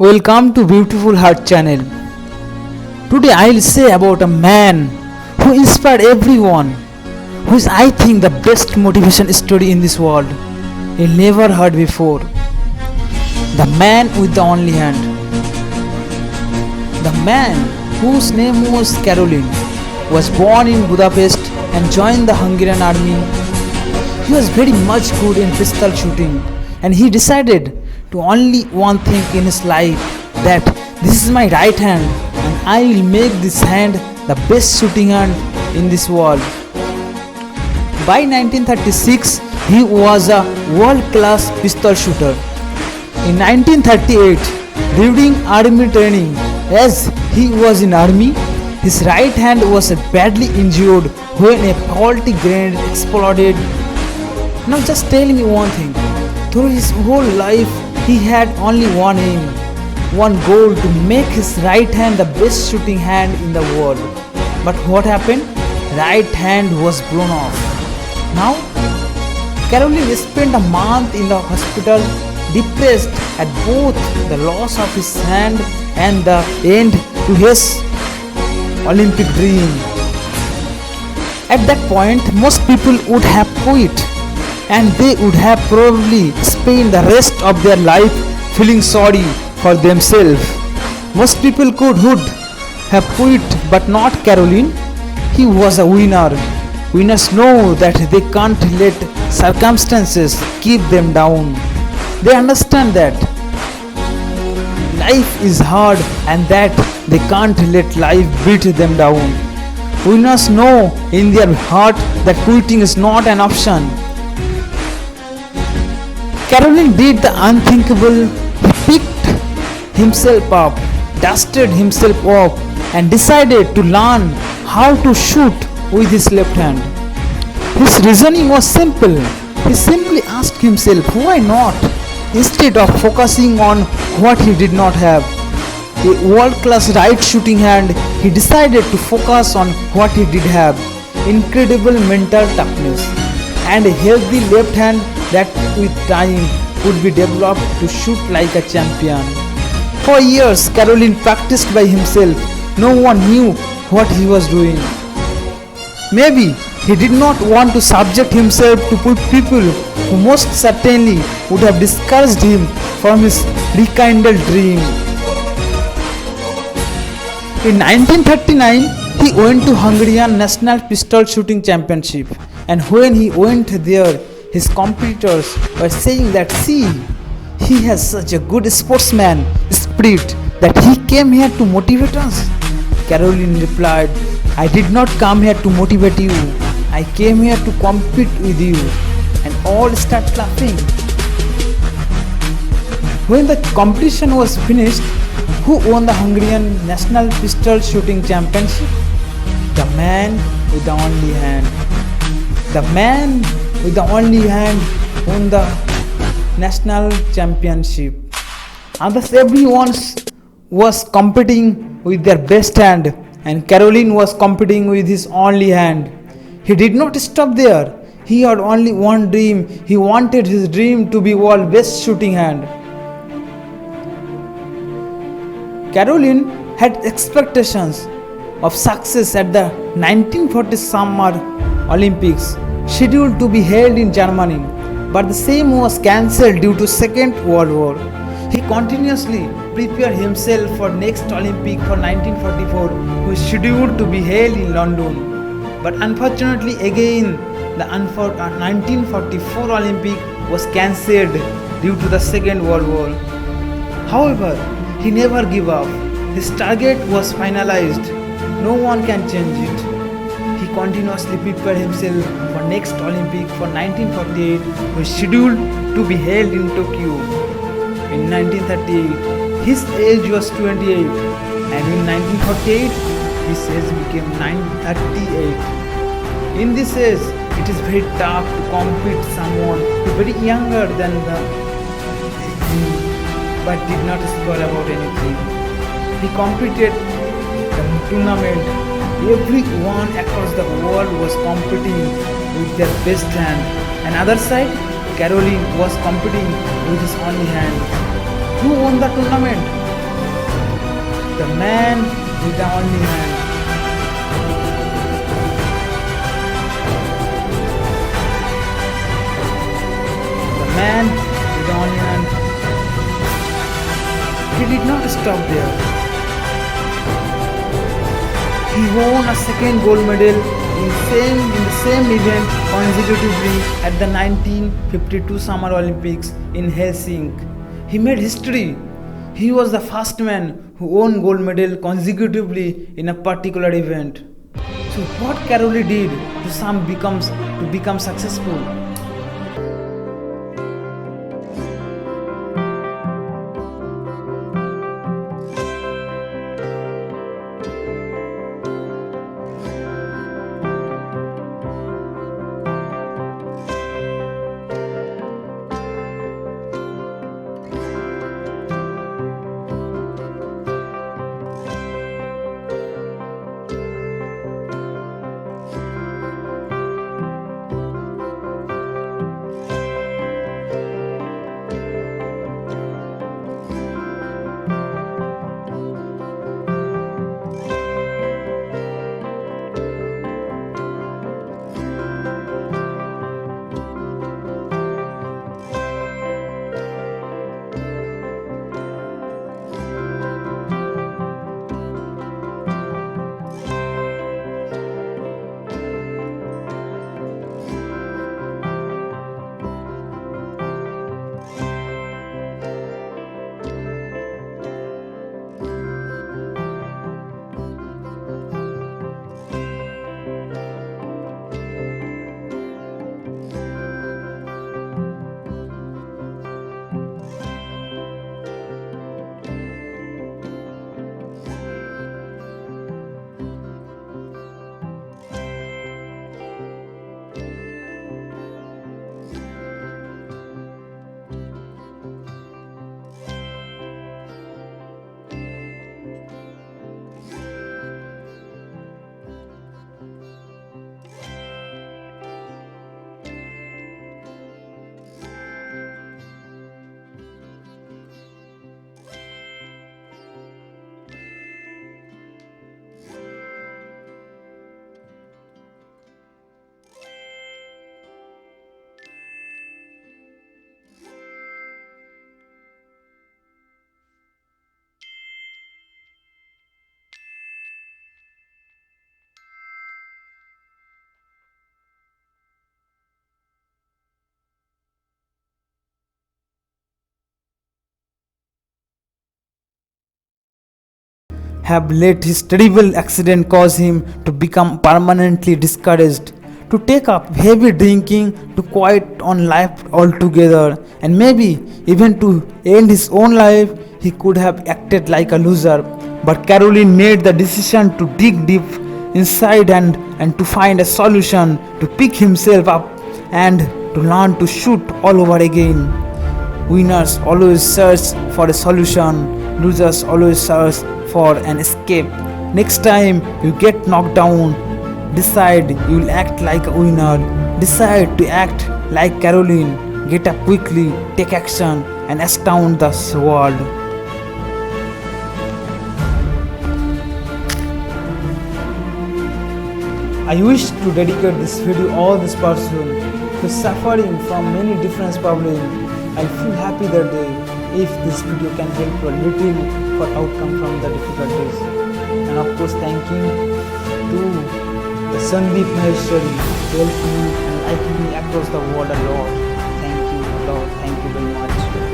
Welcome to Beautiful Heart channel. Today I'll say about a man who inspired everyone, who is I think the best motivation story in this world you never heard before. The man with the only hand. The man whose name was Caroline was born in Budapest and joined the Hungarian army. He was very much good in pistol shooting and he decided to only one thing in his life, that this is my right hand and I will make this hand the best shooting hand in this world. By 1936 he was a world-class pistol shooter. In 1938, during army training, as he was in army, his right hand was badly injured when a faulty grenade exploded. Now just tell me one thing, through his whole life he had only one aim, one goal, to make his right hand the best shooting hand in the world. But what happened? Right hand was blown off. Now, Caroline spent a month in the hospital, depressed at both the loss of his hand and the end to his Olympic dream. At that point, most people would have quit and they would have probably spent the rest of their life feeling sorry for themselves. Most people would have quit, but not Caroline. He was a winner. Winners know that they can't let circumstances keep them down. They understand that life is hard and that they can't let life beat them down. Winners know in their heart that quitting is not an option. Caroline did the unthinkable. He picked himself up, dusted himself off, and decided to learn how to shoot with his left hand. His reasoning was simple. He simply asked himself, why not? Instead of focusing on what he did not have, a world-class right shooting hand, he decided to focus on what he did have: incredible mental toughness and a healthy left hand that with time would be developed to shoot like a champion. For years, Caroline practiced by himself. No one knew what he was doing. Maybe he did not want to subject himself to people who most certainly would have discouraged him from his rekindled dream. In 1939, he went to Hungarian National Pistol Shooting Championship, and when he went there, his competitors were saying that, see, he has such a good sportsman spirit that he came here to motivate us. Caroline replied, I did not come here to motivate you. I came here to compete with you. And all started laughing. When the competition was finished, who won the Hungarian National Pistol Shooting Championship? The man with the only hand. The man with the only hand won the national championship. Others, everyone was competing with their best hand, and Caroline was competing with his only hand. He did not stop there. He had only one dream. He wanted his dream to be world's best shooting hand. Caroline had expectations of success at the 1940 Summer Olympics, scheduled to be held in Germany, but the same was cancelled due to Second World War. He continuously prepared himself for next Olympic for 1944, which is scheduled to be held in London. But unfortunately again, the 1944 Olympic was cancelled due to the Second World War. However, he never gave up. His target was finalized. No one can change it. He continuously prepared himself for next Olympic for 1948, which is scheduled to be held in Tokyo in 1938. His age was 28, and in 1948 his age became 38. In this age, it is very tough to compete someone who is very younger than him, but did not score about anything. He competed the tournament. Everyone across the world was competing with their best hand. And other side, Caroline was competing with his only hand. Who won the tournament? The man with the only hand. The man with the only hand. He did not stop there. He won a second gold medal in the same event consecutively at the 1952 Summer Olympics in Helsinki. He made history. He was the first man who won gold medal consecutively in a particular event. So what Caroline did to become successful? Have let his terrible accident cause him to become permanently discouraged, to take up heavy drinking, to quit on life altogether, and maybe even to end his own life. He could have acted like a loser, but Caroline made the decision to dig deep inside and to find a solution, to pick himself up and to learn to shoot all over again. Winners always search for a solution, losers always search for an escape. Next time you get knocked down, decide you will act like a winner. Decide to act like Caroline. Get up quickly, take action, and astound the world. I wish to dedicate this video all this person who is suffering from many different problems. I feel happy that day if this video can help a little for outcome from the difficulties. And of course thanking to the SANDEEP MAHESWARI to help me and liking me across the world a lot. Thank you, Lord. Thank you very much.